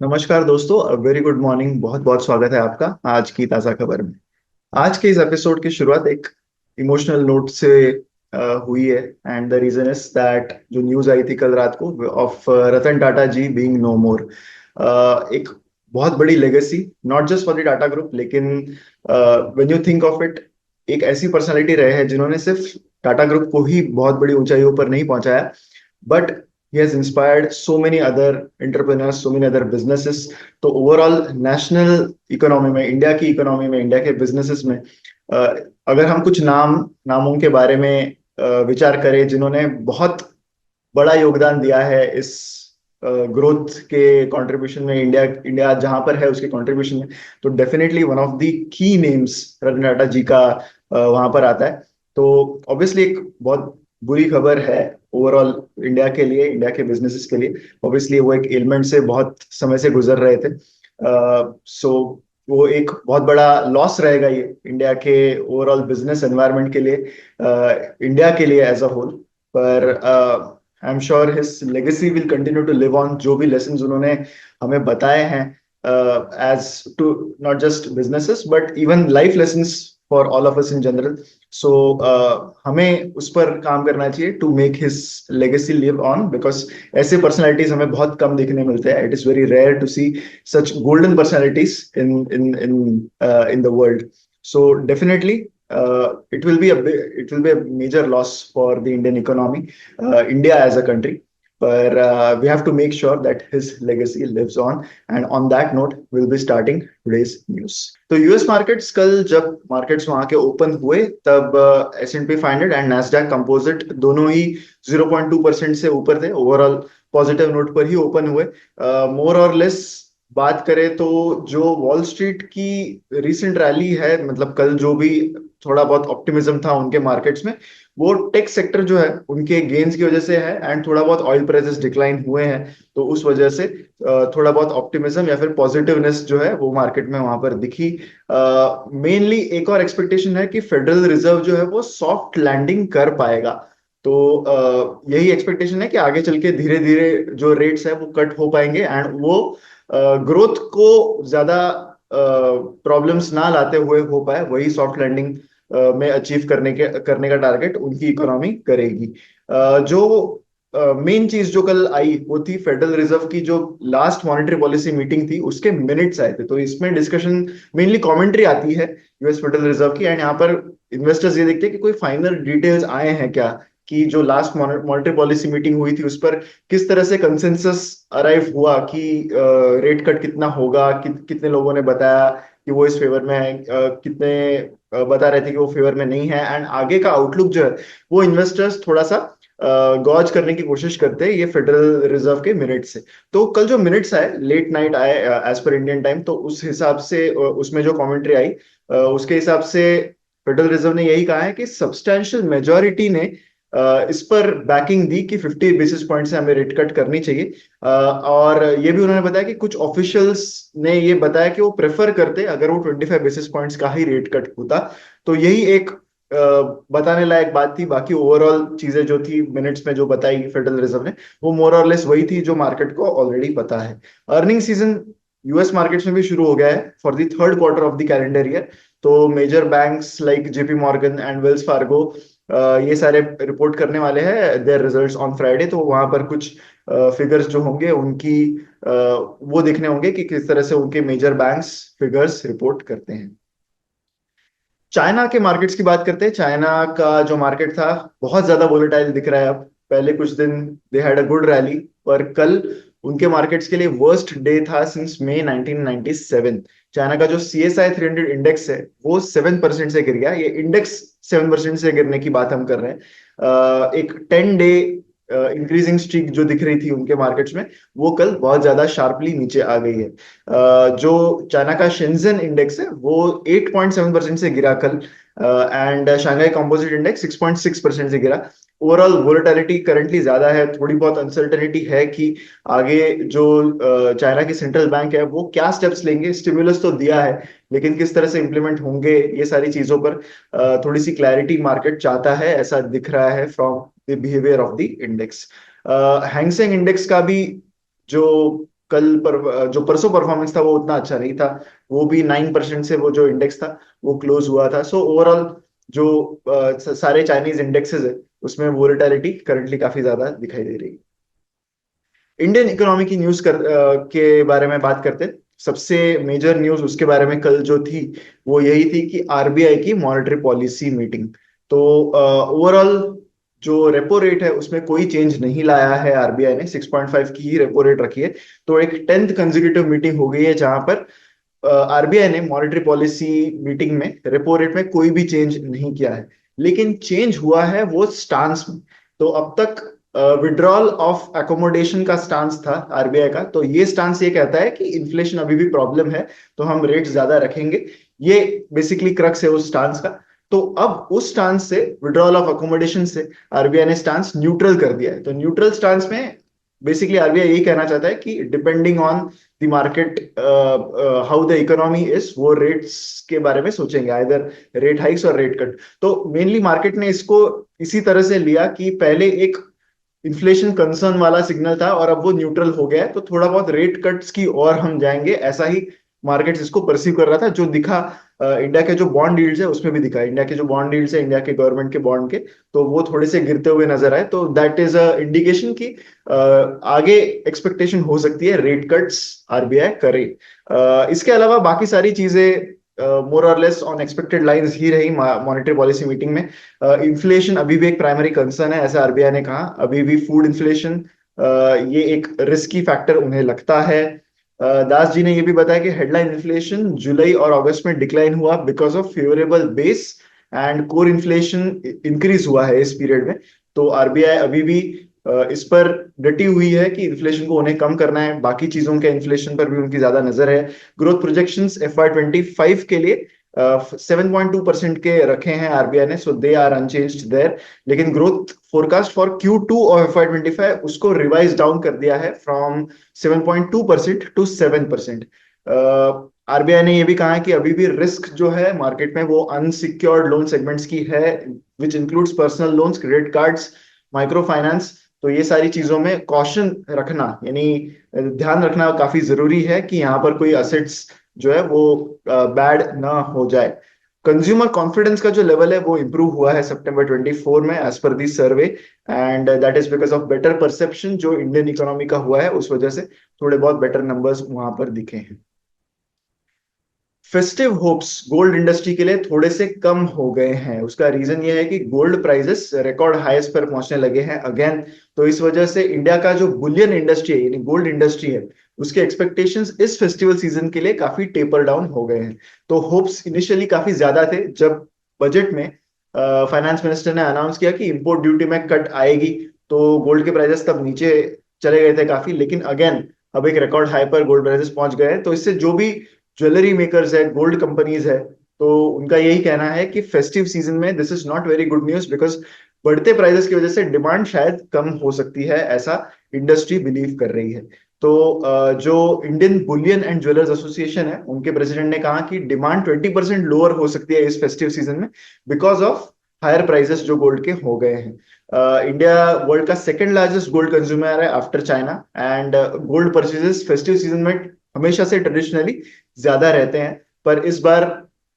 नमस्कार दोस्तों, very good morning. बहुत बहुत स्वागत है आपका आज की ताज़ा खबर में। आज के इस एपिसोड की शुरुआत एक इमोशनल नोट से हुई है। And the reason is that जो न्यूज़ आई थी कल रात को of Ratan Tata ji being no more. एक बहुत बड़ी legacy, not just for the Tata group, लेकिन when you think of it, एक ऐसी पर्सनालिटी रहे हैं जिन्होंने सिर्फ टाटा ग्रुप को ही बहुत बड़ी ऊंचाइयों पर नहीं पहुंचाया, but he has inspired so many other entrepreneurs, so many other businesses. तो ओवरऑल नेशनल इकोनॉमी में, इंडिया की इकोनॉमी में, इंडिया के बिजनेसेस में अ, अगर हम कुछ नामों के बारे में विचार करें जिन्होंने बहुत बड़ा योगदान दिया है इस ग्रोथ के कंट्रीब्यूशन में, इंडिया इंडिया जहां पर है उसके कंट्रीब्यूशन में, तो definitely one of the key names Ratan Tata ji का वहां पर आता है। तो ऑब्वियसली एक बहुत बुरी खबर है ओवरऑल इंडिया के लिए, इंडिया के बिजनेसेस के लिए। ऑब्वियसली वो एक एलिमेंट से बहुत समय से गुजर रहे थे। सो वो एक बहुत बड़ा लॉस रहेगा ये इंडिया के ओवरऑल बिजनेस एनवायरनमेंट के लिए, इंडिया के लिए एज अ होल। पर I am sure his legacy will continue to live on. जो भी लेसन उन्होंने हमें बताए हैं as to not just businesses but even life lessons for all of us in general. So हमें उस पर काम करना चाहिए to make his legacy live on, because ऐसे पर्सनालिटीज हमें बहुत कम देखने मिलते हैं। It is very rare to see such golden personalities in the world. So definitely, it will be a major loss for the Indian economy, India as a country. But we have to make sure that his legacy lives on. And on that note, we'll be starting today's news. तो US markets कल जब markets वहां के open हुए तब S&P 500 and Nasdaq composite दोनों ही 0.2% से ऊपर थे। ओवरऑल पॉजिटिव नोट पर ही ओपन हुए। मोर और लेस बात करें तो जो वॉल स्ट्रीट की रीसेंट रैली है, मतलब कल जो भी थोड़ा बहुत ऑप्टिमिज्म था उनके मार्केट्स में, वो टेक सेक्टर जो है उनके गेन्स की वजह से है। एंड थोड़ा बहुत ऑयल प्राइसेस डिक्लाइन हुए हैं, तो उस वजह से थोड़ा बहुत ऑप्टिमिज्म या फिर पॉजिटिवनेस जो है वो मार्केट में वहां पर दिखी। मेनली एक और एक्सपेक्टेशन है कि फेडरल रिजर्व जो है वो सॉफ्ट लैंडिंग कर पाएगा। तो यही एक्सपेक्टेशन है कि आगे चल के धीरे धीरे जो रेट्स है वो कट हो पाएंगे एंड वो ग्रोथ को ज्यादा प्रॉब्लम्स ना लाते हुए हो पाए, वही सॉफ्ट लैंडिंग में अचीव करने का टारगेट उनकी इकोनॉमी करेगी। जो मेन चीज जो कल आई वो थी फेडरल रिजर्व की जो लास्ट मॉनेटरी पॉलिसी मीटिंग थी उसके मिनट्स आए थे। तो इसमें डिस्कशन, मेनली कमेंट्री आती है यूएस फेडरल रिजर्व की, एंड यहाँ पर इन्वेस्टर्स ये देखते हैं कि कोई फाइनल डिटेल्स आए हैं क्या, कि जो लास्ट मॉनेटरी पॉलिसी मीटिंग हुई थी उस पर किस तरह से कंसेंसस अराइव हुआ कि रेट कट कितना होगा, कितने लोगों ने बताया कि वो इस फेवर में है, कितने बता रहे थे कि वो फेवर में नहीं है। एंड आगे का आउटलुक जो है वो इन्वेस्टर्स थोड़ा सा गॉज करने की कोशिश करते हैं ये फेडरल रिजर्व के मिनट से। तो कल जो मिनट्स आए, लेट नाइट आए एज पर इंडियन टाइम, तो उस हिसाब से उसमें जो कमेंट्री आई उसके हिसाब से फेडरल रिजर्व ने यही कहा है कि सब्सटैंशियल मेजोरिटी ने इस पर बैकिंग दी कि 50 बेसिस पॉइंट से हमें रेट कट करनी चाहिए। और ये भी उन्होंने बताया कि कुछ ऑफिशियल्स ने ये बताया कि वो प्रेफर करते अगर वो 25 बेसिस पॉइंट्स का ही रेट कट होता। तो यही एक बताने लायक बात थी। बाकी ओवरऑल चीजें जो थी मिनट्स में जो बताई फेडरल रिजर्व ने, वो मोर और लेस वही थी जो मार्केट को ऑलरेडी पता है। अर्निंग सीजन यूएस मार्केट्स में भी शुरू हो गया है for the third quarter of the calendar year. तो major banks like JP Morgan and Wells Fargo ये सारे रिपोर्ट करने वाले हैं देयर रिजल्ट्स ऑन फ्राइडे। तो वहां पर कुछ फिगर्स जो होंगे उनकी वो देखने होंगे कि किस तरह से उनके मेजर बैंक्स फिगर्स रिपोर्ट करते हैं। चाइना के मार्केट्स की बात करते हैं। चाइना का जो मार्केट था बहुत ज्यादा वोलेटाइल दिख रहा है अब। पहले कुछ दिन they had a good rally, पर कल उनके मार्केट्स के लिए वर्स्ट डे था सिंस मई 1997। चाइना का जो CSI 300 इंडेक्स है वो 7% से गिर गया। ये इंडेक्स 7% से गिरने की बात हम कर रहे हैं। एक 10 डे इंक्रीजिंग स्ट्रीक जो दिख रही थी उनके मार्केट्स में, वो कल बहुत ज्यादा शार्पली नीचे आ गई है। जो चाइना का शेंजन इंडेक्स है वो 8.7% से गिरा कल। एंड शंघाई कंपोजिट इंडेक्स 6.6% से गिरा। ओवरऑल वोलेटिलिटी करंटली ज्यादा है, थोड़ी बहुत अनसर्टेनिटी है कि आगे जो चाइना की सेंट्रल बैंक है वो क्या स्टेप्स लेंगे। स्टिमुलस तो दिया है, लेकिन किस तरह से इंप्लीमेंट होंगे ये सारी चीजों पर थोड़ी सी क्लैरिटी मार्केट चाहता है, ऐसा दिख रहा है from the behaviour of the index. Hang Seng index का भी जो जो परसों परफॉर्मेंस था वो उतना अच्छा नहीं था। वो भी 9% से वो जो इंडेक्स था वो क्लोज हुआ था। सो ओवरऑल जो सारे चाइनीज इंडेक्सेस है उसमें वोलेटिलिटी करंटली काफी ज्यादा दिखाई दे रही है। इंडियन इकोनॉमी की के बारे में बात करते हैं। सबसे मेजर न्यूज उसके बारे में कल जो थी वो यही थी कि आरबीआई की मॉनेटरी पॉलिसी मीटिंग। तो ओवरऑल जो रेपो रेट है उसमें कोई चेंज नहीं लाया है आरबीआई ने, 6.5 की ही रेपो रेट रखी है। तो एक 10th कंसेक्यूटिव मीटिंग हो गई है जहां पर आरबीआई ने मॉनेटरी पॉलिसी मीटिंग में रेपो रेट में कोई भी चेंज नहीं किया है। लेकिन चेंज हुआ है वो स्टांस में। तो अब तक विड्रॉल ऑफ एकोमोडेशन का स्टांस था आरबीआई का, तो ये स्टांस ये कहता है कि इन्फ्लेशन अभी भी प्रॉब्लम है तो हम रेट ज्यादा रखेंगे। ये बेसिकली क्रक्स है उस स्टांस का। तो अब उस स्टांस से, विड्रॉल ऑफ अकोमोडेशन से, आरबीआई ने स्टांस न्यूट्रल कर दिया है। तो न्यूट्रल स्टांस में बेसिकली आरबीआई यही कहना चाहता है कि depending on the market how the economy is, वो रेट्स के बारे में सोचेंगे, आइदर रेट हाइक्स और रेट कट। तो मेनली मार्केट ने इसको इसी तरह से लिया कि पहले एक इन्फ्लेशन कंसर्न वाला सिग्नल था और अब वो न्यूट्रल हो गया है, तो थोड़ा बहुत रेट कट्स की और हम जाएंगे, ऐसा ही मार्केट इसको परसीव कर रहा था। जो दिखा इंडिया के जो बॉन्ड यील्ड्स है उसमें भी दिखा, इंडिया के जो बॉन्ड यील्ड्स है इंडिया के गवर्नमेंट के बॉन्ड के, तो वो थोड़े से गिरते हुए नजर आए। तो दैट इज अ इंडिकेशन कि आगे एक्सपेक्टेशन हो सकती है रेट कट्स आरबीआई करे। इसके अलावा बाकी सारी चीजें मोर और लेस ऑन एक्सपेक्टेड लाइंस ही रही मॉनेटरी पॉलिसी मीटिंग में। इन्फ्लेशन अभी भी एक प्राइमरी कंसर्न है, ऐसा आरबीआई ने कहा। अभी भी फूड इन्फ्लेशन ये एक रिस्की फैक्टर उन्हें लगता है। दास जी ने ये भी बताया कि हेडलाइन इन्फ्लेशन जुलाई और अगस्त में डिक्लाइन हुआ because of favourable base, and core inflation increase हुआ है इस पीरियड में। तो आरबीआई अभी भी इस पर डटी हुई है कि इन्फ्लेशन को उन्हें कम करना है। बाकी चीजों के इन्फ्लेशन पर भी उनकी ज्यादा नजर है। ग्रोथ प्रोजेक्शंस FY 25 के लिए 7.2% के रखे हैं आरबीआई ने, सो दे आर अनचेंज्ड देयर। लेकिन growth forecast for Q2 of FY 25 उसको रिवाइज डाउन कर दिया है फ्रॉम 7.2% टू 7%। आरबीआई ने यह भी कहा है कि अभी भी रिस्क जो है मार्केट में वो अनसिक्योर्ड लोन सेगमेंट्स की है, which includes personal loans, credit cards, micro finance. तो ये सारी चीजों में कॉशन रखना, यानी ध्यान रखना काफी जरूरी है कि यहाँ पर कोई असेट्स जो है वो बैड ना हो जाए। कंज्यूमर कॉन्फिडेंस का जो लेवल है वो इंप्रूव हुआ है सितंबर 24 में एज पर the survey, and that is because of better perception जो इंडियन इकोनॉमी का हुआ है, उस वजह से थोड़े बहुत बेटर नंबर्स वहां पर दिखे हैं। फेस्टिव होप्स गोल्ड इंडस्ट्री के लिए थोड़े से कम हो गए हैं। उसका रीजन ये है कि गोल्ड प्राइसेस रिकॉर्ड हाईएस्ट पर पहुंचने लगे हैं अगेन। तो इस वजह से इंडिया का जो बुलियन इंडस्ट्री है यानी गोल्ड इंडस्ट्री है, उसके एक्सपेक्टेशंस इस फेस्टिवल सीजन के लिए काफी टेपर डाउन हो गए हैं। तो होप्स इनिशियली काफी ज्यादा थे जब बजट में फाइनेंस मिनिस्टर ने अनाउंस किया कि इंपोर्ट ड्यूटी में कट आएगी, तो गोल्ड के प्राइसेस तब नीचे चले गए थे काफी। लेकिन अगेन अब एक रिकॉर्ड हाई पर गोल्ड प्राइसेस पहुंच गए हैं। तो इससे जो भी ज्वेलरी मेकर्स है, गोल्ड कंपनीज है, तो उनका यही कहना है कि फेस्टिव सीजन में this is not very good news, because बढ़ते प्राइसेस की वजह से डिमांड शायद कम हो सकती है, ऐसा इंडस्ट्री बिलीव कर रही है। तो जो Indian Boolean and jewellers association है उनके प्रेसिडेंट ने कहा कि डिमांड 20% लोअर हो सकती है इस फेस्टिव सीजन में बिकॉज ऑफ हायर प्राइसेस जो गोल्ड के हो गए हैं। इंडिया वर्ल्ड का सेकंड लार्जेस्ट गोल्ड कंज्यूमर है after China, and gold purchases festive season में हमेशा से ट्रेडिशनली ज्यादा रहते हैं। पर इस बार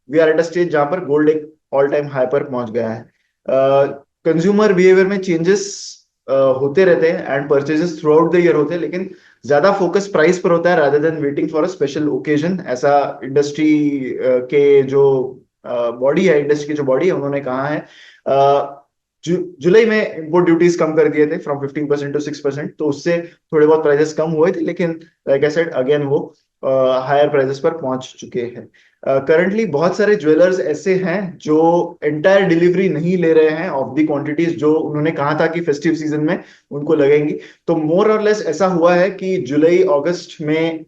we are at a stage जहां पर गोल्ड एक ऑल टाइम हाई पर पहुंच गया है। कंज्यूमर बिहेवियर में चेंजेस होते रहते हैं and purchases through out the year होते हैं, लेकिन ज्यादा फोकस प्राइस पर होता है rather than waiting for a special occasion, ऐसा इंडस्ट्री के जो बॉडी है, इंडस्ट्री की जो बॉडी है, उन्होंने कहा है। जुलाई में इंपोर्ट ड्यूटीज कम कर दिए थे फ्रॉम 15% टू 6%, तो उससे थोड़े बहुत प्राइसेस कम हुए थे, लेकिन लाइक आई सेड अगेन वो हायर प्राइसेस पर पहुंच चुके हैं। करंटली बहुत सारे ज्वेलर्स ऐसे हैं जो एंटायर डिलीवरी नहीं ले रहे हैं ऑफ दी क्वांटिटीज जो उन्होंने कहा था कि फेस्टिव सीजन में उनको लगेंगी। तो मोर और लेस ऐसा हुआ है कि जुलाई अगस्त में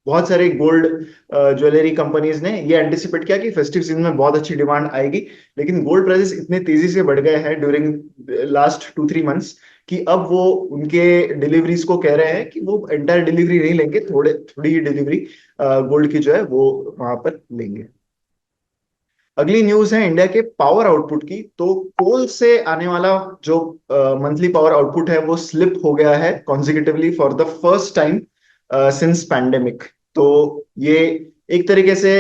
बहुत सारे गोल्ड ज्वेलरी कंपनीज ने ये एंटिसिपेट किया कि फेस्टिव सीजन में बहुत अच्छी डिमांड आएगी, लेकिन गोल्ड प्राइसेस इतने तेजी से बढ़ गए हैं ड्यूरिंग लास्ट 2-3 मंथ्स कि अब वो उनके डिलीवरीज को कह रहे हैं कि वो एंटायर डिलीवरी नहीं लेंगे, थोड़ी ही डिलीवरी गोल्ड की जो है वो वहां पर लेंगे। अगली न्यूज है इंडिया के पावर आउटपुट की। तो कोल से आने वाला जो मंथली पावर आउटपुट है वो स्लिप हो गया है consecutively for the first time since pandemic. तो ये एक तरीके से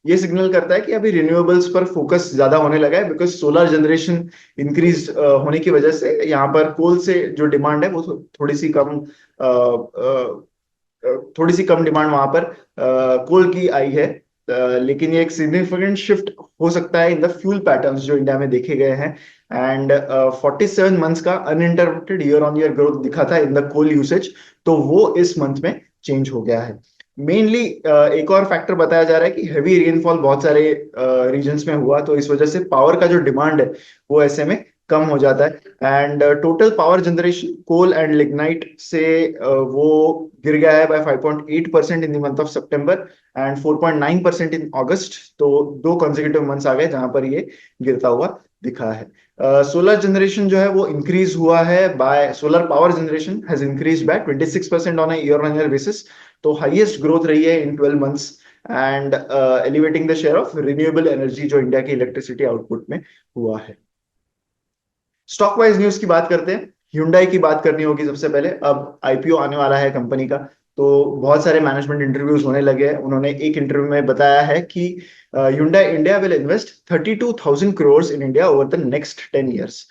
ये सिग्नल करता है कि अभी रिन्यूएबल्स पर फोकस ज्यादा होने लगा है, बिकॉज सोलर जनरेशन इंक्रीज होने की वजह से यहाँ पर कोल से जो डिमांड है वो थोड़ी सी कम डिमांड वहां पर कोल की आई है। लेकिन ये एक सिग्निफिकेंट शिफ्ट हो सकता है इन द फ्यूल पैटर्न्स जो इंडिया में देखे गए हैं। एंड 47 मंथ्स का uninterrupted year on year growth दिखा था इन द कोल यूसेज, तो वो इस मंथ में चेंज हो गया है। मेनली एक और फैक्टर बताया जा रहा है कि हैवी रेनफॉल बहुत सारे रीजन्स में हुआ, तो इस वजह से पावर का जो डिमांड है वो ऐसे में कम हो जाता है। And total power generation coal and lignite से वो गिर गया है by 5.8% in the month of September and 4.9% in August. तो दो कंसेक्यूटिव मंथ्स आ गए जहां पर ये गिरता हुआ दिखा है। सोलर जनरेशन जो है वो इंक्रीज हुआ है bye solar power generation has increase by 26% on year on year basis. तो हाईएस्ट ग्रोथ रही है इन 12 months and elevating the share of renewable energy जो इंडिया की इलेक्ट्रिसिटी आउटपुट में हुआ है। स्टॉक वाइज न्यूज की बात करते हैं। Hyundai की बात करनी होगी सबसे पहले। अब आईपीओ आने वाला है कंपनी का, तो बहुत सारे मैनेजमेंट इंटरव्यूज होने लगे हैं। उन्होंने एक इंटरव्यू में बताया है कि Hyundai India will invest 32,000 crore in India over the next 10 years,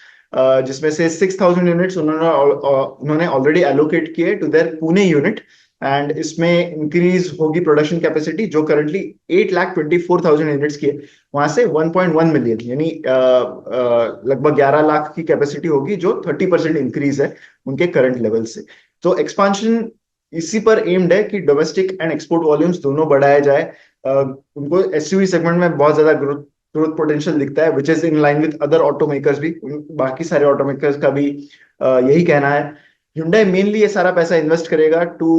जिसमें से 6,000 यूनिट्स उन्होंने ऑलरेडी एलोकेट किए to their Pune unit. And इसमें इंक्रीज होगी प्रोडक्शन कैपेसिटी जो करंटली 8,24,000 यूनिट्स की है, वहां से 1.1 मिलियन यानी लगभग 11 लाख की कैपेसिटी होगी, जो 30% इंक्रीज है उनके करंट लेवल से। तो एक्सपांशन इसी पर एम्ड है कि डोमेस्टिक एंड एक्सपोर्ट वॉल्यूम्स दोनों बढ़ाया जाए। उनको एसयूवी सेगमेंट में बहुत ज्यादा ग्रोथ ग्रोथ पोटेंशियल दिखता है, which is in line with other automakers भी। बाकी सारे ऑटोमेकर्स का भी यही कहना है। Hyundai मेनली ये सारा पैसा इन्वेस्ट करेगा to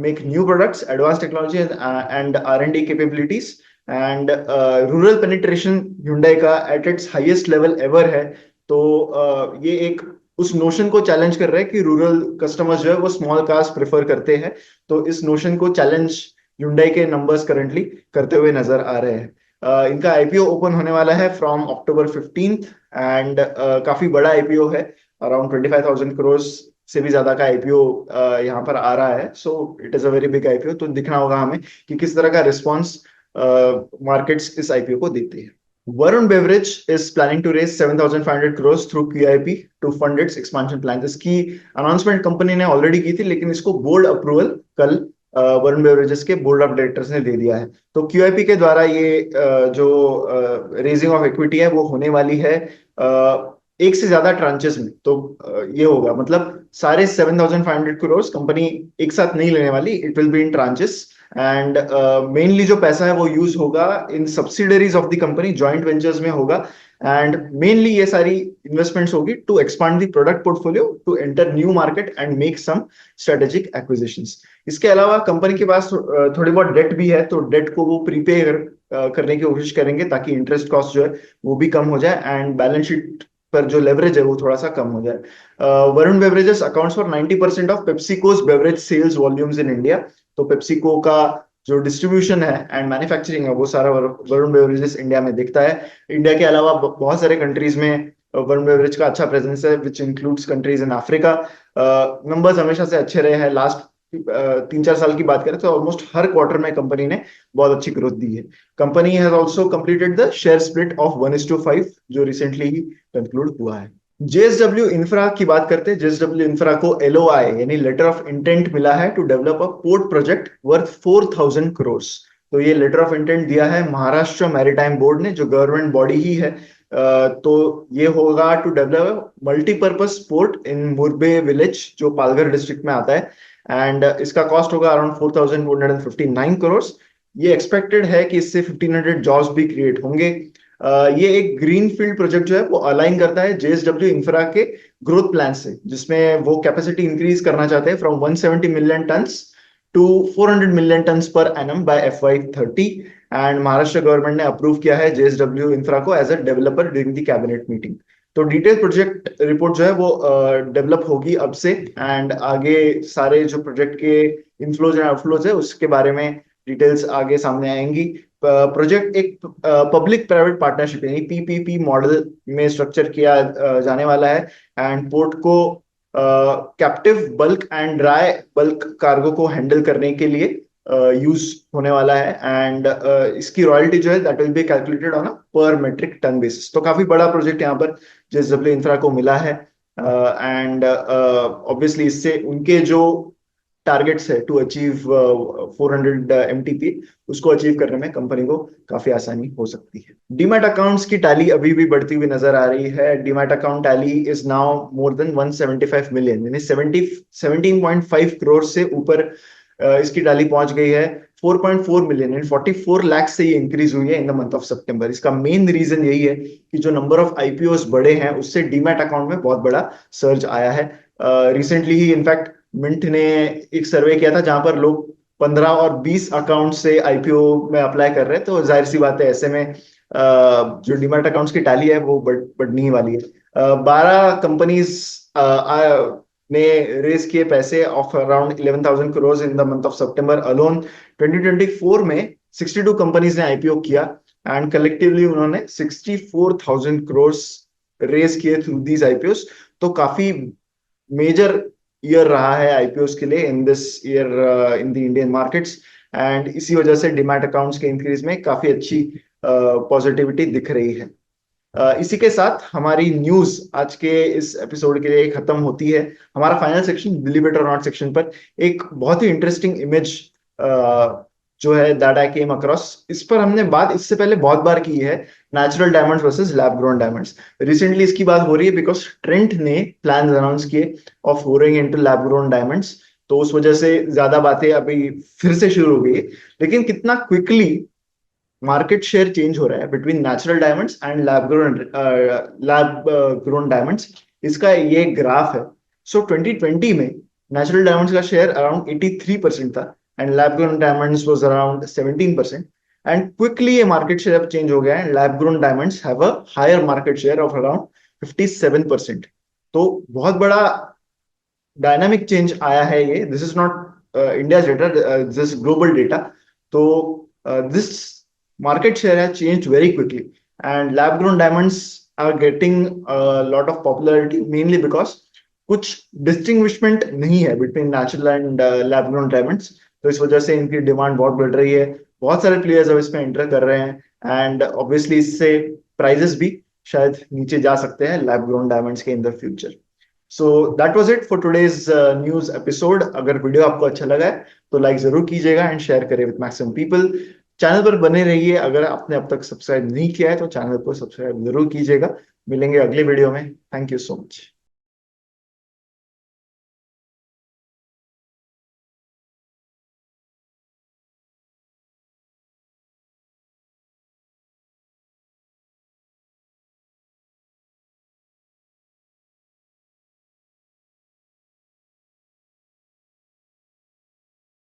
make new products, advance technology and R&D capabilities. And rural penetration Hyundai का at its highest level ever है। तो ये एक उस नोशन को चैलेंज कर रहा है कि रूरल कस्टमर्स जो है वो स्मॉल कार्स प्रेफर करते हैं। तो इस नोशन को चैलेंज Hyundai के नंबर्स करंटली करते हुए नजर आ रहे हैं। इनका आईपीओ ओपन होने वाला है फ्रॉम October 15th एंड काफी बड़ा आईपीओ है, अराउंड 25,000 करोड़ से भी ज्यादा का आईपीओ यहाँ पर आ रहा है। So it is a very big IPO. तो दिखना होगा हमें कि किस तरह का रिस्पॉन्स मार्केट्स इस आईपीओ को देते हैं। Varun Beverage is planning to raise 7,500 crores through QIP to fund its expansion plans. इसकी अनाउंसमेंट कंपनी ने ऑलरेडी की थी, लेकिन इसको बोर्ड अप्रूवल कल वरुण बेवरेजेस के बोर्ड ऑफ डायरेक्टर्स ने दे दिया है। तो क्यूआईपी के द्वारा ये जो रेजिंग ऑफ इक्विटी है वो होने वाली है एक से ज्यादा ट्रांचेस में। तो ये होगा मतलब सारे 7,500 करोड़ कंपनी एक साथ नहीं लेने वाली, it will be in tranches. And mainly जो पैसा है वो यूज होगा in subsidiaries of the company, joint ventures में होगा। एंड मेनली ये सारी इन्वेस्टमेंट्स होगी to expand the product portfolio, to enter new market and make some strategic acquisitions. इसके अलावा कंपनी के पास थोड़ी बहुत डेट भी है, तो डेट को वो प्रीपे करने की कोशिश करेंगे ताकि इंटरेस्ट कॉस्ट जो है वो भी कम हो जाए एंड बैलेंस शीट पर जो लेवरेज है वो थोड़ा सा कम हो जाए। Varun beverages accounts for 90% of PepsiCo's beverage sales volumes in India. तो पेप्सिको का जो डिस्ट्रीब्यूशन है एंड मैन्युफैक्चरिंग है वो सारा वरुण बेवरेजेस इंडिया में दिखता है। इंडिया के अलावा बहुत सारे कंट्रीज में वरुण बेवरेज का अच्छा प्रेजेंस है, which includes countries in Africa. Numbers हमेशा से अच्छे रहे हैं। लास्ट 3-4 साल की बात करें तो ऑलमोस्ट हर क्वार्टर में कंपनी ने बहुत अच्छी ग्रोथ दी है। Company has also completed the share split of 1:5 जो रिसेंटली ही कंक्लूड हुआ है। जेएसडब्ल्यू इंफ्रा की बात करते हैं। जेएसडब्ल्यू इंफ्रा को एलओआई यानी लेटर ऑफ इंटेंट मिला है to develop a port project worth 4,000 crore. तो ये लेटर ऑफ इंटेंट दिया है महाराष्ट्र मैरीटाइम बोर्ड ने, जो गवर्नमेंट बॉडी ही है। तो ये होगा to develop multipurpose port in Murbe village जो पालघर डिस्ट्रिक्ट में आता है। एंड इसका कॉस्ट होगा अराउंड 4,159 करोड़। ये एक्सपेक्टेड है कि इससे 1,500 जॉब्स भी क्रिएट होंगे। ये एक ग्रीन फील्ड प्रोजेक्ट जो है वो अलाइन करता है जेएसडब्ल्यू इंफ्रा के ग्रोथ प्लान से, जिसमें वो कैपेसिटी इंक्रीज करना चाहते हैं from 170 million tons to 400 million tons per annum by FY30। And Maharashtra government ने अप्रूव किया है जेएसडब्ल्यू इंफ्रा को as a developer during the cabinet meeting. तो डिटेल प्रोजेक्ट रिपोर्ट जो है वो डेवलप होगी अब से, एंड आगे सारे जो प्रोजेक्ट के इनफ्लोज एंड आउटफ्लोज है उसके बारे में डिटेल्स आगे सामने आएंगी। प्रोजेक्ट एक पब्लिक प्राइवेट पार्टनरशिप यानी PPP मॉडल में स्ट्रक्चर किया जाने वाला है। एंड पोर्ट को captive bulk and dry bulk cargo को हैंडल करने के लिए यूज होने वाला है। एंड इसकी रॉयल्टी जो है that will be calculated on a पर मेट्रिक टन बेसिस। तो काफी बड़ा प्रोजेक्ट यहाँ पर जेएसडब्ल्यू इंफ्रा को मिला है। एंड ऑब्वियसली इससे उनके जो टारगेट्स है टू अचीव 400 एमटीपी, उसको अचीव करने में कंपनी को काफी आसानी हो सकती है। डीमैट अकाउंट्स की टैली अभी भी बढ़ती हुई नजर आ रही है। Demat account tally is now more than 175 million, यानी 17.5 करोड़ से ऊपर इसकी टैली पहुंच गई है। 4.4 मिलियन यानी 44 लाख से ये इंक्रीज हुई है इन द मंथ ऑफ सितंबर। इसका मेन रीजन यही है कि जो नंबर ऑफ आईपीओस बढ़े हैं उससे डीमैट अकाउंट में बहुत बड़ा सर्ज आया है। रिसेंटली ही इनफैक्ट मिंट ने एक सर्वे किया था जहां पर लोग 15 और 20 अकाउंट से आईपीओ में अप्लाई कर रहे हैं। तो जाहिर सी बात है ऐसे में जो डीमैट अकाउंट्स की टैली है वो बढ़ने ही वाली है। 12 कंपनीज ने रेज किए पैसे of around 11,000 crore in the month of September alone. 2024 में 62 कंपनीज ने आईपीओ किया एंड कलेक्टिवली उन्होंने 64,000 करोड़ रेज किए थ्रू दीज आईपीओस। तो काफी मेजर ईयर रहा है आईपीओस के लिए in this year in the Indian markets. And इसी वजह से डीमैट अकाउंट्स के इंक्रीज में काफी अच्छी पॉजिटिविटी दिख रही है। इसी के साथ हमारी न्यूज आज के इस एपिसोड के लिए खत्म होती है। हमारा फाइनल सेक्शन बिलीव इट और नॉट सेक्शन पर एक बहुत ही इंटरेस्टिंग इमेज जो है दैट आई केम अक्रॉस, इस पर हमने बात इससे पहले बहुत बार की है, natural diamonds versus lab grown diamonds. Recently इसकी बात हो रही है बिकॉज ट्रेंट ने प्लान अनाउंस किए of going into lab grown diamonds. तो उस वजह से ज्यादा बातें अभी फिर से शुरू हो गई है। लेकिन कितना क्विकली मार्केट शेयर चेंज हो रहा है between natural diamonds and lab grown diamonds, इसका ये ग्राफ है। सो 2020 में नेचुरल डायमंड्स का शेयर अराउंड 83% था and lab grown diamonds was around 17%। And quickly ये मार्केट शेयर अब चेंज हो गया है। Lab grown diamonds have a higher market share of around 57%। तो बहुत बड़ा डायनामिक चेंज आया है ये। This is not India data, this global data. तो this market share has changed very quickly and lab grown diamonds are getting a lot of popularity mainly because कुछ डिस्टिंग्विशमेंट नहीं है between natural and lab grown diamonds. तो इस वजह से इनकी demand बहुत बढ़ रही है। बहुत सारे प्लेयर्स अब इसमें एंटर कर रहे हैं एंड ऑब्वियसली इससे प्राइजेस भी शायद नीचे जा सकते हैं लैब ग्रोन डायमंड्स के in the future. So that was it for today's news episode. अगर वीडियो आपको अच्छा लगा है तो लाइक जरूर कीजिएगा एंड शेयर करें विद मैक्सिमम पीपल। चैनल पर बने रहिए। अगर आपने अब तक सब्सक्राइब नहीं किया है तो चैनल को सब्सक्राइब जरूर कीजिएगा। मिलेंगे अगले वीडियो में। Thank you so much.